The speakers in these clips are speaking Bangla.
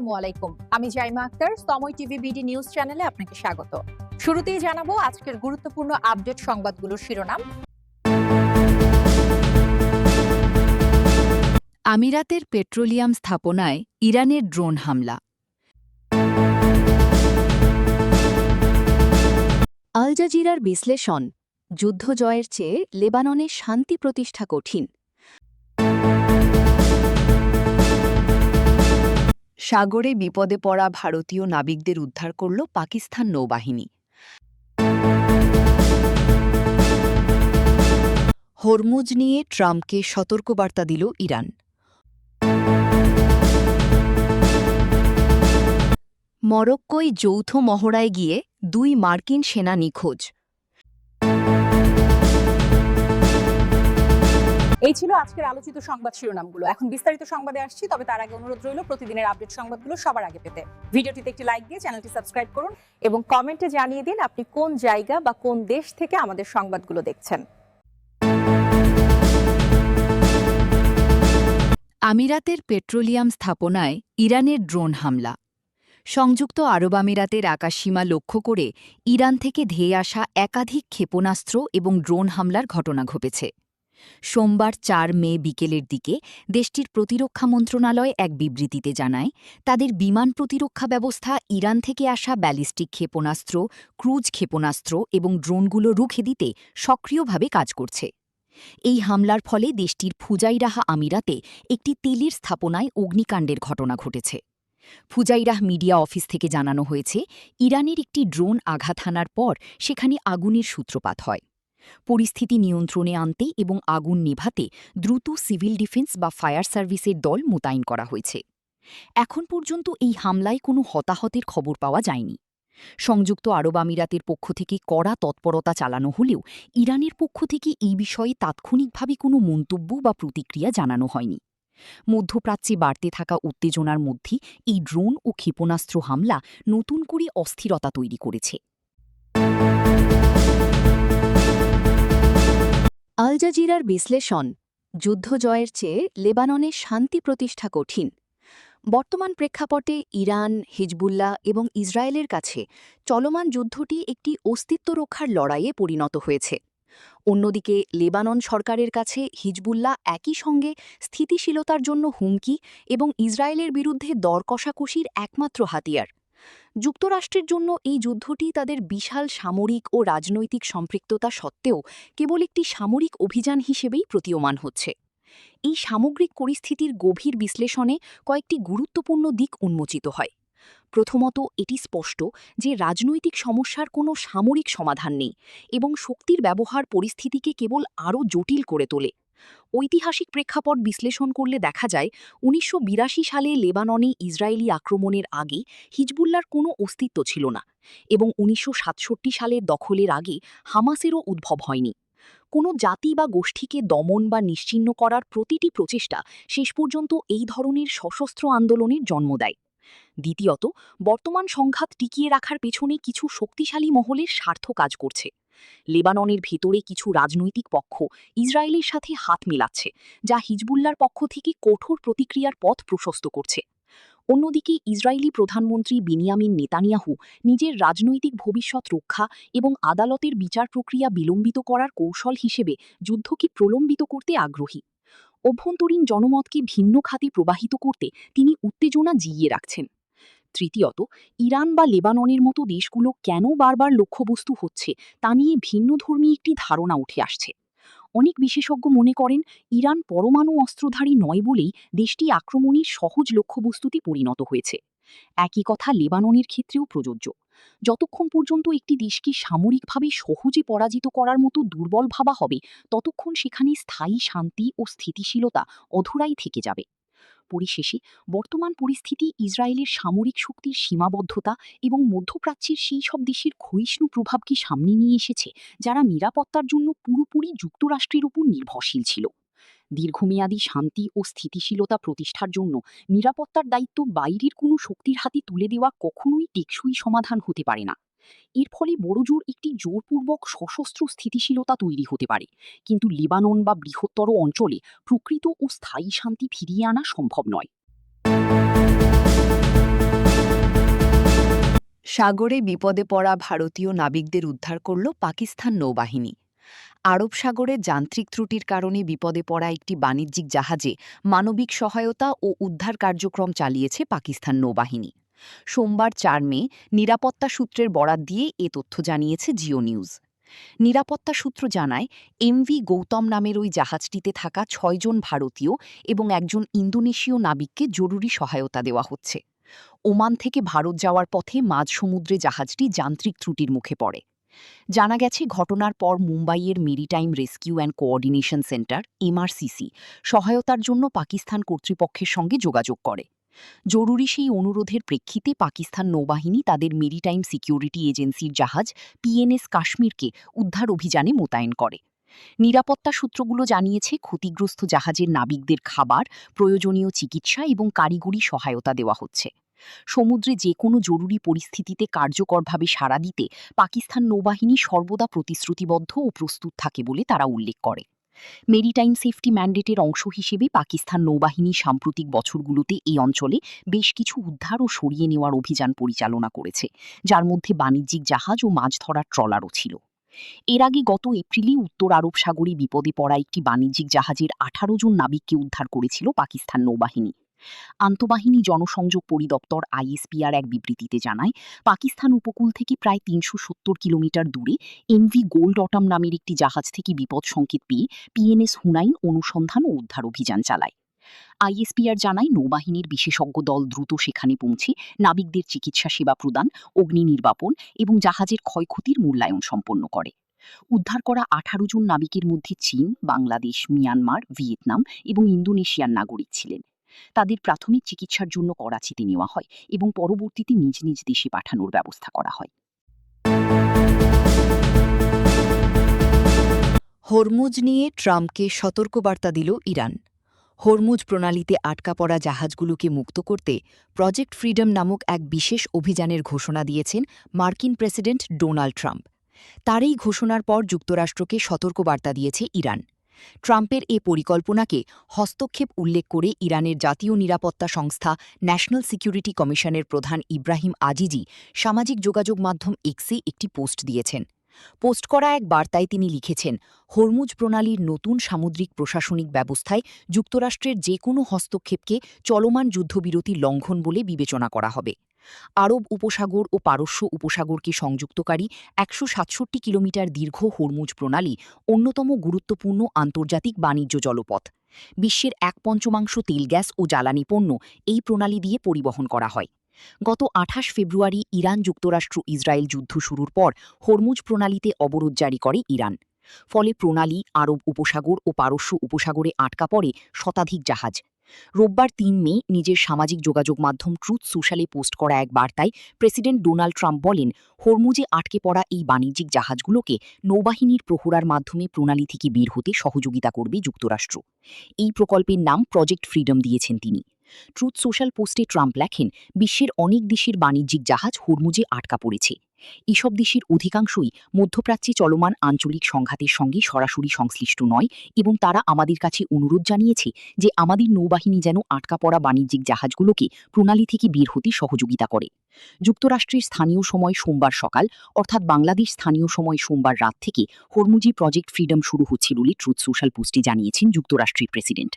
আসসালামু আলাইকুম। আমি জাইমা আক্তার, সময় টিভি বিডি নিউজ চ্যানেলে আপনাকে স্বাগত। শুরুতেই জানাবো আজকের গুরুত্বপূর্ণ আপডেট সংবাদগুলোর শিরোনাম। আমিরাতের পেট্রোলিয়াম স্থাপনায় ইরানের ড্রোন হামলা। আল জাজিরার বিশ্লেষণ, যুদ্ধ জয়ের চেয়ে লেবাননে শান্তি প্রতিষ্ঠা কঠিন। সাগরে বিপদে পড়া ভারতীয় নাবিকদের উদ্ধার করল পাকিস্তান নৌবাহিনী। হরমুজ নিয়ে ট্রাম্পকে সতর্কবার্তা দিল ইরান। মরক্কোয় যৌথ মহড়ায় গিয়ে 2 মার্কিন সেনা নিখোঁজ। এই ছিল আজকের আলোচিত সংবাদ শিরোনামগুলো। এখন বিস্তারিত সংবাদে আসছি, তবে তার আগে অনুরোধ রইল প্রতিদিনের আপডেট সংবাদগুলো সবার আগে পেতে ভিডিওটিতে একটি লাইক দিয়ে চ্যানেলটি সাবস্ক্রাইব করুন এবং কমেন্টে জানিয়ে দিন আপনি কোন জায়গা বা কোন দেশ থেকে আমাদের সংবাদগুলো দেখছেন। আমিরাতের পেট্রোলিয়াম স্থাপনায় ইরানের ড্রোন হামলা। সংযুক্ত আরব আমিরাতের আকাশসীমা লক্ষ্য করে ইরান থেকে ধেয়ে আসা একাধিক ক্ষেপণাস্ত্র এবং ড্রোন হামলার ঘটনা ঘটেছে। সোমবার 4 মে বিকেলের দিকে দেশটির প্রতিরক্ষা মন্ত্রণালয় এক বিবৃতিতে জানায়, তাদের বিমান প্রতিরক্ষা ব্যবস্থা ইরান থেকে আসা ব্যালিস্টিক ক্ষেপণাস্ত্র, ক্রুজ ক্ষেপণাস্ত্র এবং ড্রোনগুলো রুখে দিতে সক্রিয়ভাবে কাজ করছে। এই হামলার ফলে দেশটির ফুজাইরাহ আমিরাতে একটি তেলের স্থাপনায় অগ্নিকাণ্ডের ঘটনা ঘটেছে। ফুজাইরাহ মিডিয়া অফিস থেকে জানানো হয়েছে, ইরানের একটি ড্রোন আঘাত হানার পর সেখানে আগুনের সূত্রপাত হয়। পরিস্থিতি নিয়ন্ত্রণে আনতে এবং আগুন নেভাতে দ্রুত সিভিল ডিফেন্স বা ফায়ার সার্ভিসের দল মোতায়েন করা হয়েছে। এখন পর্যন্ত এই হামলায় কোনো হতাহতের খবর পাওয়া যায়নি। সংযুক্ত আরব আমিরাতের পক্ষ থেকে কড়া তৎপরতা চালানো হলেও ইরানের পক্ষ থেকে এই বিষয়ে তাৎক্ষণিকভাবে কোনো মন্তব্য বা প্রতিক্রিয়া জানানো হয়নি। মধ্যপ্রাচ্যে বাড়তে থাকা উত্তেজনার মধ্যে এই ড্রোন ও ক্ষেপণাস্ত্র হামলা নতুন করে অস্থিরতা তৈরি করেছে। আল জাজিরার বিশ্লেষণ, যুদ্ধ জয়ের চেয়ে লেবাননে শান্তি প্রতিষ্ঠা কঠিন। বর্তমান প্রেক্ষাপটে ইরান, হিজবুল্লাহ এবং ইসরায়েলের কাছে চলমান যুদ্ধটি একটি অস্তিত্ব রক্ষার লড়াইয়ে পরিণত হয়েছে। অন্যদিকে লেবানন সরকারের কাছে হিজবুল্লাহ একই সঙ্গে স্থিতিশীলতার জন্য হুমকি এবং ইসরায়েলের বিরুদ্ধে দর কষাকষির একমাত্র হাতিয়ার। যুক্তরাষ্ট্রের জন্য এই যুদ্ধটি তাদের বিশাল সামরিক ও রাজনৈতিক সম্পৃক্ততা সত্ত্বেও কেবল একটি সামরিক অভিযান হিসেবেই প্রতীয়মান হচ্ছে। এই সামগ্রিক পরিস্থিতির গভীর বিশ্লেষণে কয়েকটি গুরুত্বপূর্ণ দিক উন্মোচিত হয়। প্রথমত, এটি স্পষ্ট যে রাজনৈতিক সমস্যার কোনো সামরিক সমাধান নেই এবং শক্তির ব্যবহার পরিস্থিতিকে কেবল আরও জটিল করে তোলে। ঐতিহাসিক প্রেক্ষাপট বিশ্লেষণ করলে দেখা যায়, ১৯৮২ সালে লেবাননে ইসরায়েলি আক্রমণের আগে হিজবুল্লার কোনো অস্তিত্ব ছিল না এবং ১৯৬৭ সালের দখলের আগে হামাসেরও উদ্ভব হয়নি। কোনো জাতি বা গোষ্ঠীকে দমন বা নিশ্চিহ্ন করার প্রতিটি প্রচেষ্টা শেষ পর্যন্ত এই ধরনের সশস্ত্র আন্দোলনের জন্ম দেয়। দ্বিতীয়ত, বর্তমান সংঘাত টিকিয়ে রাখার পেছনে কিছু শক্তিশালী মহলের স্বার্থ কাজ করছে। লেবাননের ভেতরে কিছু রাজনৈতিক পক্ষ ইসরায়েলের সাথে হাত মেলাচ্ছে, যা হিজবুল্লার পক্ষ থেকে কঠোর প্রতিক্রিয়ার পথ প্রশস্ত করছে। অন্যদিকে ইসরায়েলি প্রধানমন্ত্রী বিনিয়ামিন নেতানিয়াহু নিজের রাজনৈতিক ভবিষ্যৎ রক্ষা এবং আদালতের বিচার প্রক্রিয়া বিলম্বিত করার কৌশল হিসেবে যুদ্ধকে প্রলম্বিত করতে আগ্রহী। অভ্যন্তরীণ জনমতকে ভিন্ন খাতে প্রবাহিত করতে তিনি উত্তেজনা জিইয়ে রাখছেন। তৃতীয়ত, ইরান বা লেবাননের মতো দেশগুলো কেন বারবার লক্ষ্যবস্তু হচ্ছে তা নিয়ে ভিন্নধর্মী একটি ধারণা উঠে আসছে। অনেক বিশেষজ্ঞ মনে করেন, ইরান পরমাণু অস্ত্রধারী নয় বলেই দেশটি আক্রমণের সহজ লক্ষ্যবস্তুতে পরিণত হয়েছে। একই কথা লেবাননের ক্ষেত্রেও প্রযোজ্য। যতক্ষণ পর্যন্ত একটি দেশকে সামরিকভাবে সহজে পরাজিত করার মতো দুর্বল ভাবা হবে, ততক্ষণ সেখানে স্থায়ী শান্তি ও স্থিতিশীলতা অধরাই থেকে যাবে। পরিশেষে, বর্তমান পরিস্থিতি ইসরায়েলের সামরিক শক্তির সীমাবদ্ধতা এবং মধ্যপ্রাচ্যের সেই সব দেশের ক্ষয়িষ্ণু প্রভাবকে সামনে নিয়ে এসেছে, যারা নিরাপত্তার জন্য পুরোপুরি যুক্তরাষ্ট্রের উপর নির্ভরশীল ছিল। দীর্ঘমেয়াদী শান্তি ও স্থিতিশীলতা প্রতিষ্ঠার জন্য নিরাপত্তার দায়িত্ব বাইরের কোনো শক্তির হাতে তুলে দেওয়া কখনোই টেকসই সমাধান হতে পারে না। এর ফলে বড়জোর একটি জোরপূর্বক সশস্ত্র স্থিতিশীলতা তৈরি হতে পারে, কিন্তু লেবানন বা বৃহত্তর অঞ্চলে প্রকৃত ও স্থায়ী শান্তি ফিরিয়ে আনা সম্ভব নয়। সাগরে বিপদে পড়া ভারতীয় নাবিকদের উদ্ধার করল পাকিস্তান নৌবাহিনী। আরব সাগরে যান্ত্রিক ত্রুটির কারণে বিপদে পড়া একটি বাণিজ্যিক জাহাজে মানবিক সহায়তা ও উদ্ধার কার্যক্রম চালিয়েছে পাকিস্তান নৌবাহিনী। সোমবার ৪ মে নিরাপত্তা সূত্রের বরাত দিয়ে এ তথ্য জানিয়েছে জিও নিউজ। নিরাপত্তা সূত্র জানায়, এমভি গৌতম নামের ওই জাহাজটিতে থাকা ৬ জন ভারতীয় এবং একজন ইন্দোনেশীয় নাবিককে জরুরি সহায়তা দেওয়া হচ্ছে। ওমান থেকে ভারত যাওয়ার পথে মাঝ সমুদ্রে জাহাজটি যান্ত্রিক ত্রুটির মুখে পড়ে। জানা গেছে, ঘটনার পর মুম্বাইয়ের maritime rescue and coordination centre MRCC সহায়তার জন্য পাকিস্তান কর্তৃপক্ষের সঙ্গে যোগাযোগ করে। জরুরি সেই অনুরোধের প্রেক্ষিতে পাকিস্তান নৌবাহিনী তাদের মেরিটাইম সিকিউরিটি এজেন্সির জাহাজ পিএনএস কাশ্মীরকে উদ্ধার অভিযানে মোতায়েন করে। নিরাপত্তা সূত্রগুলো জানিয়েছে, ক্ষতিগ্রস্ত জাহাজের নাবিকদের খাবার, প্রয়োজনীয় চিকিৎসা এবং কারিগরি সহায়তা দেওয়া হচ্ছে। সমুদ্রে যে কোনো জরুরি পরিস্থিতিতে কার্যকরভাবে সাড়া দিতে পাকিস্তান নৌবাহিনী সর্বদা প্রতিশ্রুতিবদ্ধ ও প্রস্তুত থাকে বলে তারা উল্লেখ করে। মেরিটাইম সেফটি ম্যান্ডেটের অংশ হিসেবে পাকিস্তান নৌবাহিনী সাম্প্রতিক বছরগুলোতে এই অঞ্চলে বেশ কিছু উদ্ধার ও সরিয়ে নেওয়ার অভিযান পরিচালনা করেছে, যার মধ্যে বাণিজ্যিক জাহাজ ও মাছ ধরার ট্রলারও ছিল। এর আগে গত এপ্রিলে উত্তর আরব সাগরে বিপদে পড়া একটি বাণিজ্যিক জাহাজের ১৮ জন নাবিককে উদ্ধার করেছিল পাকিস্তান নৌবাহিনী। আন্তঃবাহিনী জনসংযোগ পরিদপ্তর আইএসপিআর এক বিবৃতিতে জানায়, পাকিস্তান উপকূল থেকে প্রায় ৩৭০ কিলোমিটার দূরে এমভি গোল্ড অটাম নামের একটি জাহাজ থেকে বিপদ সংকেত পেয়ে পিএনএস হুনাইন অনুসন্ধান ও উদ্ধার অভিযান চালায়। আইএসপিআর জানায়, নৌবাহিনীর বিশেষজ্ঞ দল দ্রুত সেখানে পৌঁছে নাবিকদের চিকিৎসা সেবা প্রদান, অগ্নি নির্বাপন এবং জাহাজের ক্ষয়ক্ষতির মূল্যায়ন সম্পন্ন করে। উদ্ধার করা ১৮ জন নাবিকের মধ্যে চীন, বাংলাদেশ, মিয়ানমার, ভিয়েতনাম এবং ইন্দোনেশিয়ার নাগরিক ছিলেন। তাদের প্রাথমিক চিকিৎসার জন্য করাচিতে নেওয়া হয় এবং পরবর্তীতে নিজ নিজ দেশে পাঠানোর ব্যবস্থা করা হয়। হরমুজ নিয়ে ট্রাম্পকে সতর্কবার্তা দিল ইরান। হরমুজ প্রণালীতে আটকা পড়া জাহাজগুলোকে মুক্ত করতে প্রজেক্ট ফ্রিডম নামক এক বিশেষ অভিযানের ঘোষণা দিয়েছেন মার্কিন প্রেসিডেন্ট ডোনাল্ড ট্রাম্প। তার এই ঘোষণার পর যুক্তরাষ্ট্রকে সতর্কবার্তা দিয়েছে ইরান। ট্রাম্পের এ পরিকল্পনাকে হস্তক্ষেপ উল্লেখ করে ইরানের জাতীয় নিরাপত্তা সংস্থা ন্যাশনাল সিকিউরিটি কমিশনের প্রধান ইব্রাহিম আজিজি সামাজিক যোগাযোগ মাধ্যম এক্সে একটি পোস্ট দিয়েছেন। পোস্ট করা এক বার্তায় তিনি লিখেছেন, হরমুজ প্রণালীর নতুন সামুদ্রিক প্রশাসনিক ব্যবস্থায় যুক্তরাষ্ট্রের যে কোনো হস্তক্ষেপকে চলমান যুদ্ধবিরতি লঙ্ঘন বলে বিবেচনা করা হবে। আরব উপসাগর ও পারস্য উপসাগরকে সংযুক্তকারী ১৬৭ কিলোমিটার দীর্ঘ হরমুজ প্রণালী অন্যতম গুরুত্বপূর্ণ আন্তর্জাতিক বাণিজ্য জলপথ। বিশ্বের ১/৫ তেল, গ্যাস ও জ্বালানি পণ্য এই প্রণালী দিয়ে পরিবহন করা হয়। গত ২৮ ফেব্রুয়ারি ইরান যুক্তরাষ্ট্র ইসরায়েল যুদ্ধ শুরুর পর হরমুজ প্রণালীতে অবরোধ জারি করে ইরান। ফলে প্রণালী, আরব উপসাগর ও পারস্য উপসাগরে আটকা পড়ে শতাধিক জাহাজ। রোববার ৩ মে নিজের সামাজিক যোগাযোগ মাধ্যম ট্রুথ সোশ্যালে পোস্ট করা এক বার্তায় প্রেসিডেন্ট ডোনাল্ড ট্রাম্প বলেন, হরমুজে আটকে পড়া এই বাণিজ্যিক জাহাজগুলোকে নৌবাহিনীর প্রহরার মাধ্যমে প্রণালী থেকে বের হতে সহযোগিতা করবে যুক্তরাষ্ট্র। এই প্রকল্পের নাম প্রজেক্ট ফ্রিডম দিয়েছেন তিনি। ট্রুথ সোশ্যাল পোস্টে ট্রাম্প লেখেন, বিশ্বের অনেক দেশের বাণিজ্যিক জাহাজ হরমুজে আটকা পড়েছে। এসব দেশের অধিকাংশই মধ্যপ্রাচ্যে চলমান আঞ্চলিক সংঘাতের সঙ্গে সরাসরি সংশ্লিষ্ট নয় এবং তারা আমাদের কাছে অনুরোধ জানিয়েছে যে আমাদের নৌবাহিনী যেন আটকা পড়া বাণিজ্যিক জাহাজগুলোকে প্রণালী থেকে বের হতে সহযোগিতা করে। যুক্তরাষ্ট্রের স্থানীয় সময় সোমবার সকাল, অর্থাৎ বাংলাদেশ স্থানীয় সময় সোমবার রাত থেকে হরমুজে প্রজেক্ট ফ্রিডম শুরু হচ্ছে বলে ট্রুথ সোশ্যাল পোস্টে জানিয়েছেন যুক্তরাষ্ট্রের প্রেসিডেন্ট।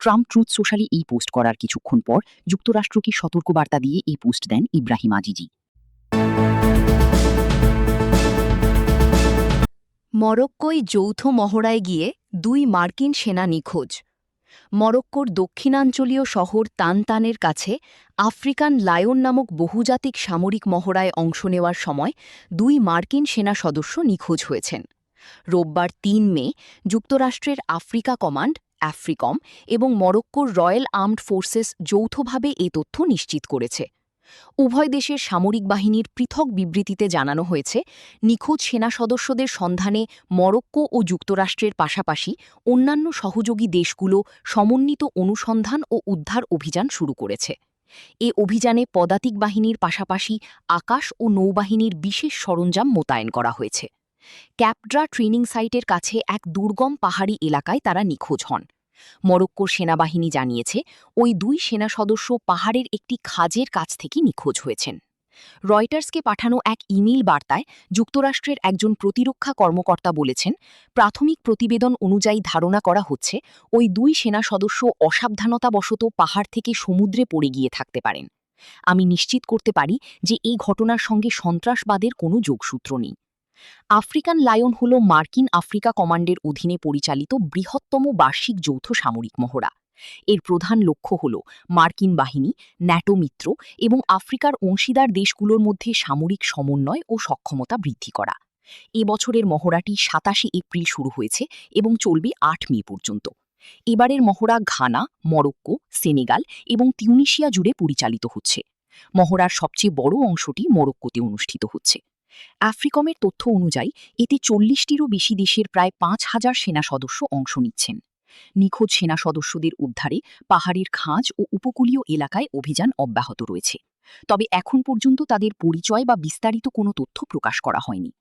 ট্রাম্প ট্রুথ সোশ্যালে এই পোস্ট করার কিছুক্ষণ পর যুক্তরাষ্ট্রকে সতর্কবার্তা দিয়ে এই পোস্ট দেন ইব্রাহিম আজিজি। মরক্কোয় যৌথ মহড়ায় গিয়ে ২ মার্কিন সেনা নিখোঁজ। মরক্কোর দক্ষিণাঞ্চলীয় শহর তানতানের কাছে আফ্রিকান লায়ন নামক বহুজাতিক সামরিক মহড়ায় অংশ নেওয়ার সময় ২ মার্কিন সেনা সদস্য নিখোঁজ হয়েছেন। রোববার ৩ মে যুক্তরাষ্ট্রের আফ্রিকা কমান্ড আফ্রিকম এবং মরক্কোর রয়্যাল আর্মড ফোর্সেস যৌথভাবে এ তথ্য নিশ্চিত করেছে। উভয় দেশের সামরিক বাহিনীর পৃথক বিবৃতিতে জানানো হয়েছে, নিখোঁজ সেনা সদস্যদের সন্ধানে মরক্কো ও যুক্তরাষ্ট্রের পাশাপাশি অন্যান্য সহযোগী দেশগুলো সমন্বিত অনুসন্ধান ও উদ্ধার অভিযান শুরু করেছে। এ অভিযানে পদাতিক বাহিনীর পাশাপাশি আকাশ ও নৌবাহিনীর বিশেষ সরঞ্জাম মোতায়েন করা হয়েছে। ক্যাপড্রা ট্রেনিং সাইটের কাছে এক দুর্গম পাহাড়ি এলাকায় তারা নিখোঁজ হন। মরক্কোর সেনাবাহিনী জানিয়েছে, ওই ২ সেনা সদস্য পাহাড়ের একটি খাজের কাছ থেকে নিখোঁজ হয়েছেন। রয়টার্সকে পাঠানো এক ইমেইল বার্তায় যুক্তরাষ্ট্রের একজন প্রতিরক্ষা কর্মকর্তা বলেছেন, প্রাথমিক প্রতিবেদন অনুযায়ী ধারণা করা হচ্ছে ওই 2 সেনা সদস্য অসাবধানতাবশত পাহাড় থেকে সমুদ্রে পড়ে গিয়ে থাকতে পারেন। আমি নিশ্চিত করতে পারি যে এই ঘটনার সঙ্গে সন্ত্রাসবাদের কোনো যোগসূত্র নেই। আফ্রিকান লায়ন হল মার্কিন আফ্রিকা কমান্ডের অধীনে পরিচালিত বৃহত্তম বার্ষিক যৌথ সামরিক মহড়া। এর প্রধান লক্ষ্য হল মার্কিন বাহিনী, ন্যাটো মিত্র এবং আফ্রিকার অংশীদার দেশগুলোর মধ্যে সামরিক সমন্বয় ও সক্ষমতা বৃদ্ধি করা। এ বছরের মহড়াটি 27 এপ্রিল শুরু হয়েছে এবং চলবে 8 মে পর্যন্ত। এবারের মহড়া ঘানা, মরক্কো, সেনেগাল এবং তিউনিশিয়া জুড়ে পরিচালিত হচ্ছে। মহড়ার সবচেয়ে বড় অংশটি মরক্কোতে অনুষ্ঠিত হচ্ছে। আফ্রিকমের তথ্য অনুযায়ী এতে 40টিরও বেশি দেশের প্রায় 5,000 সেনা সদস্য অংশ নিচ্ছেন। নিখোঁজ সেনা সদস্যদের উদ্ধারে পাহাড়ের খাঁজ ও উপকূলীয় এলাকায় অভিযান অব্যাহত রয়েছে। তবে এখন পর্যন্ত তাদের পরিচয় বা বিস্তারিত কোনো তথ্য প্রকাশ করা হয়নি।